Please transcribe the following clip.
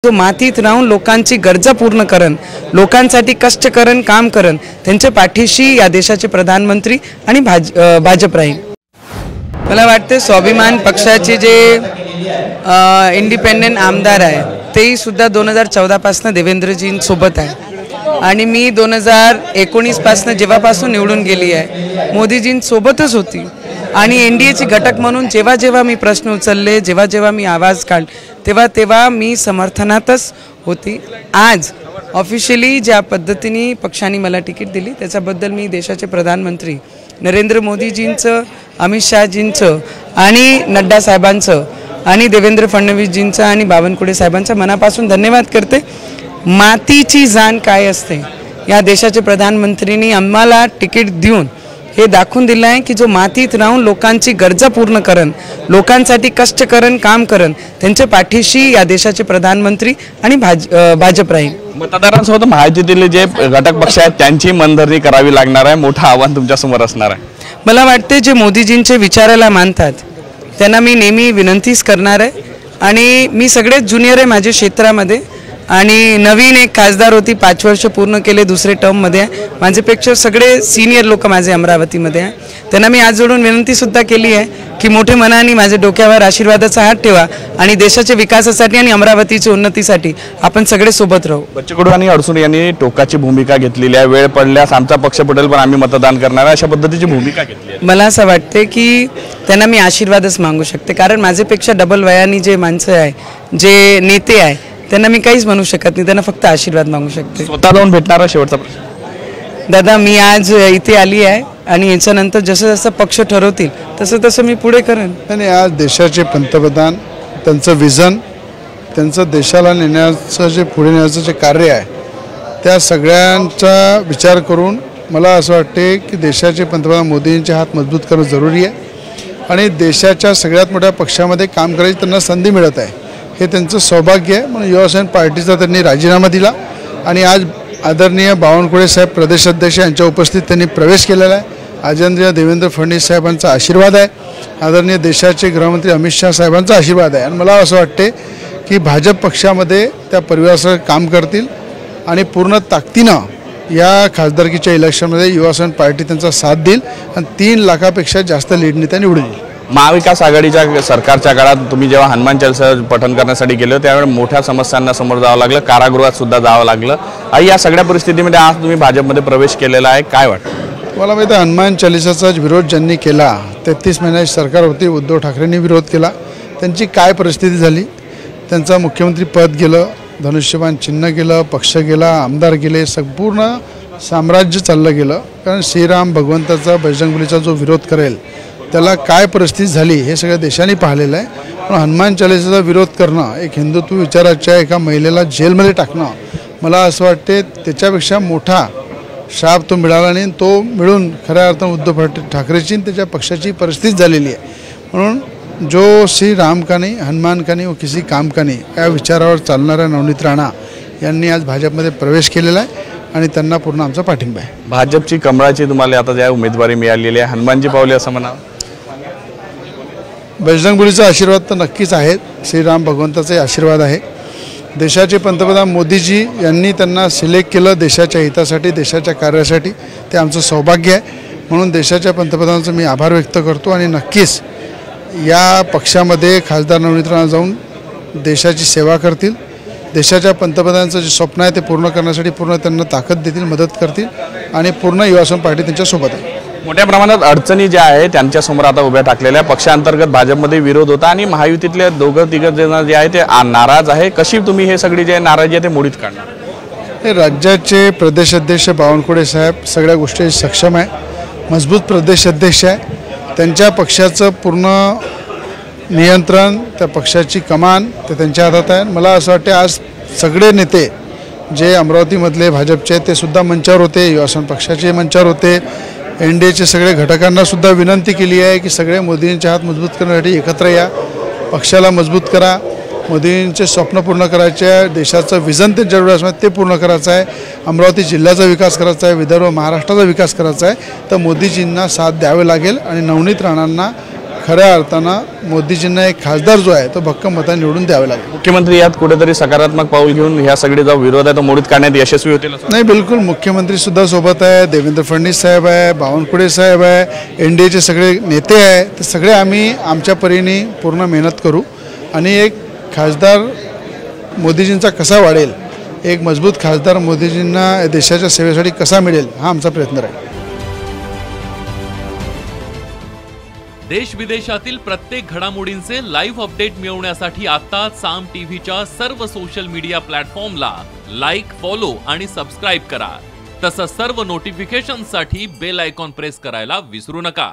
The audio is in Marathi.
जो मातीत राहून लोकांची गरजा पूर्ण करन, लोकांसाठी कष्ट करन, काम करन, त्यांच्या पाठीशी या देशाचे प्रधानमंत्री आणि भाजप राहील। मला वाटते स्वाभिमान पक्षाचे जे इंडिपेंडेंट आमदार आहे तेही सुद्धा 2014 पासून देवेंद्रजींसोबत आहे आणि मी 2019 पासून जेव्हापासून निवडून गेली आहे मोदीजींसोबतच होती आणि एनडीएची घटक म्हणून जेव्हा जेव्हा मी प्रश्न उचलले, जेव्हा जेव्हा मी आवाज काढ तेव्हा मी समर्थनातच होती। आज ऑफिशियली ज्या पद्धतीने पक्षाने मला तिकीट दिली त्याच्याबद्दल मी देशाचे प्रधानमंत्री नरेंद्र मोदीजींचं, अमित शहाजींचं आणि नड्डा साहेबांचं आणि देवेंद्र फडणवीसजींचं आणि बावनकुळे साहेबांचं मनापासून धन्यवाद करते। मातीची जाण काय असते या देशाचे प्रधानमंत्रींनी आम्हाला तिकीट देऊन हे दाखवून दिलं आहे की जो मातीत राहून लोकांची गरजा पूर्ण करन, लोकांसाठी कष्ट करन, काम करन, त्यांच्या पाठीशी या देशाचे प्रधानमंत्री आणि भाजप राहील। मतदारांसोबत माहितीतील जे घटक पक्ष आहेत त्यांची मनधरणी करावी लागणार आहे, मोठं आव्हान तुमच्या समोर असणार आहे। मला वाटते जे मोदीजींचे विचाराला मानतात त्यांना मी नेहमी विनंतीच करणार आहे आणि मी सगळ्यात ज्युनियर आहे माझ्या क्षेत्रामध्ये आणि नवीन एक खासदार होती, 5 वर्ष पूर्ण केले, दुसरे टर्ममध्ये आहे। माझ्यापेक्षा सगळे सीनियर लोक माझे अमरावतीमध्ये आहे, त्यांना मी आज जोडून विनंतीसुद्धा केली आहे की मोठे मनाने माझ्या डोक्यावर आशीर्वादाचा हात ठेवा आणि देशाच्या विकासासाठी आणि अमरावतीच्या उन्नतीसाठी आपण सगळे सोबत राहू। बच्चू कडू आणि अडसूळ यांनी टोकाची भूमिका घेतलेली आहे, वेळ पडल्यास आमचा पक्ष पटेल पण आम्ही मतदान करणार आहे, अशा पद्धतीची भूमिका घेतली आहे। मला असं वाटते की त्यांना मी आशीर्वादच मागू शकते कारण माझ्यापेक्षा डबल वयाने जे माणसं आहे, जे नेते आहे त्यांना मी काहीच म्हणू शकत नाही, त्यांना फक्त आशीर्वाद मागू शकते। स्वतः जाऊन भेटणार शेवटचा प्रश्न दादा, मी आज इथे आली आहे आणि याच्यानंतर जसं जसं पक्ष ठरवतील तसं तसं मी पुढे करेन। आणि आज देशाचे पंतप्रधान त्यांचं विजन, त्यांचं देशाला नेण्याचं जे पुढे नेण्याचं जे कार्य आहे त्या सगळ्यांचा विचार करून मला असं वाटते की देशाचे पंतप्रधान मोदींचे हात मजबूत करणं जरुरी आहे आणि देशाच्या सगळ्यात मोठ्या पक्षामध्ये काम करायची त्यांना संधी मिळत आहे, हे त्यांचं सौभाग्य आहे। म्हणून युवासेना पार्टीचा त्यांनी राजीनामा दिला आणि आज आदरणीय बावनकुळे साहेब प्रदेशाध्यक्ष यांच्या उपस्थितीत त्यांनी प्रवेश केलेला आहे। आदरणीय देवेंद्र फडणवीस साहेबांचा आशीर्वाद आहे, आदरणीय देशाचे गृहमंत्री अमित शहा साहेबांचा आशीर्वाद आहे आणि मला असं वाटते की भाजप पक्षामध्ये त्या परिवारासह काम करतील आणि पूर्ण ताकदीनं या खासदारकीच्या इलेक्शनमध्ये युवासेना पार्टी त्यांचा साथ देईल आणि 3 लाखापेक्षा जास्त लीडने त्या निवडून येईल। महाविकास आघाडीच्या सरकारच्या काळात तुम्ही जेव्हा हनुमान चालीसा पठण करण्यासाठी गेले त्यावेळी मोठ्या समस्यांना समोर जावं लागलं, कारागृहात सुद्धा जावं लागलं आणि या सगळ्या परिस्थितीमध्ये आज तुम्ही भाजपमध्ये प्रवेश केलेला आहे, काय वाटतं? मला माहिती आहे हनुमान चालीसाचा विरोध ज्यांनी केला 33 महिन्याची सरकार होती, उद्धव ठाकरेंनी विरोध केला, त्यांची काय परिस्थिती झाली, त्यांचा मुख्यमंत्री पद गेलं, धनुष्यबाण चिन्ह गेलं, पक्ष गेला, आमदार गेले, संपूर्ण साम्राज्य चाललं गेलं कारण श्रीराम भगवंताचा बजरंगबलीचा जो विरोध करेल त्याला काय परिस्थिती झाली हे सगळ्या देशाने पाहिलेलं आहे। पण हनुमान चालीसाचा विरोध करणं, एक हिंदुत्व विचाराच्या एका महिलेला जेलमध्ये टाकणं, मला असं वाटते त्याच्यापेक्षा मोठा शाप तो मिळाला नाही, तो मिळून खऱ्या अर्थानं उद्धव ठाकरेची त्याच्या पक्षाची परिस्थिती झालेली आहे। म्हणून जो श्री राम का नहीं, हनुमान का नहीं, वो किसी काम का नहीं या विचारावर चालणाऱ्या नवनीत राणा यांनी आज भाजपमध्ये प्रवेश केलेला आहे आणि त्यांना पूर्ण आमचा पाठिंबा आहे। भाजपची कमळाची तुम्हाला आता ज्या उमेदवारी मिळालेली आहे, हनुमानजी पावले असं म्हणा, बजरंगबलीचा आशीर्वाद तर नक्कीच आहे, श्रीराम भगवंताचा आशीर्वाद आहे। देशाचे पंतप्रधान मोदीजी यांनी त्यांना सिलेक्ट केलं देशाच्या हितासाठी, देशाच्या कार्यासाठी, ते आमचं सौभाग्य आहे। म्हणून देशाच्या पंतप्रधानांचं मी आभार व्यक्त करतो आणि नक्कीच या पक्षामध्ये खासदार नवनीत राणा जाऊन देशाची सेवा करतील, देशाच्या पंतप्रधानांचं जे स्वप्न आहे ते पूर्ण करण्यासाठी पूर्ण त्यांना ताकद देतील, मदत करतील आणि पूर्ण युवासेना पार्टी त्यांच्यासोबत आहे। मोठ्या प्रमाणात अडचणी ज्या आहेत त्यांच्यासमोर आता उभ्या टाकलेल्या, पक्षांतर्गत भाजपमध्ये विरोध होता आणि महायुतीतले 2-3 जण जे आहे ते नाराज आहे, कशी तुम्ही हे सगळी जे नाराजी आहे ते मोडीत काढणार? हे राज्याचे प्रदेशाध्यक्ष बावनकुळे साहेब सगळ्या गोष्टी सक्षम आहे, मजबूत प्रदेशाध्यक्ष आहे, त्यांच्या पक्षाचं पूर्ण नियंत्रण, त्या पक्षाची कमान ते त्यांच्या हातात आहे। मला असं वाटते आज सगळे नेते जे अमरावतीमधले भाजपचे ते सुद्धा मंचावर होते, युवासेना पक्षाचे मंचावर होते, एनडीएचे सगळे घटकांना सुद्धा विनंती केली आहे की सगळे मोदींचे हात मजबूत करण्यासाठी एकत्र या, पक्षाला मजबूत करा, मोदींचे स्वप्न पूर्ण करायचे आहे, देशाचं विजन ते जरूर ते पूर्ण करायचं आहे, अमरावती जिल्ह्याचा विकास करायचा आहे, विदर्भ महाराष्ट्राचा विकास करायचा आहे, तर मोदीजींना साथ द्यावे लागेल आणि नवनीत राणांना खऱ्या अर्थानं मोदीजींना एक खासदार जो आहे तो भक्कम मताने निवडून द्यावे लागेल. मुख्यमंत्री यात कुठेतरी सकारात्मक पाऊल घेऊन ह्या सगळे जो विरोध आहे तो मोडीत काढण्यात यशस्वी होतील असं नाही, बिलकुल मुख्यमंत्री सुद्धा सोबत आहे, देवेंद्र फडणवीस साहेब आहे, बावनकुळे साहेब आहे, NDAचे सगळे नेते आहे. ते सगळे आम्ही आमच्या परीने पूर्ण मेहनत करू आणि एक खासदार मोदीजींचा कसा वाढेल, एक मजबूत खासदार मोदीजींना देशाच्या सेवेसाठी कसा मिळेल हा आमचा प्रयत्न राहील. देश विदेशातील प्रत्येक घडामोडींचे लाईव्ह अपडेट मिळवण्यासाठी आता साम टीव्हीच्या सर्व सोशल मीडिया प्लॅटफॉर्मला लाईक, फॉलो आणि सबस्क्राईब करा. तसंच सर्व नोटिफिकेशनसाठी बेल आयकॉन प्रेस करायला विसरू नका.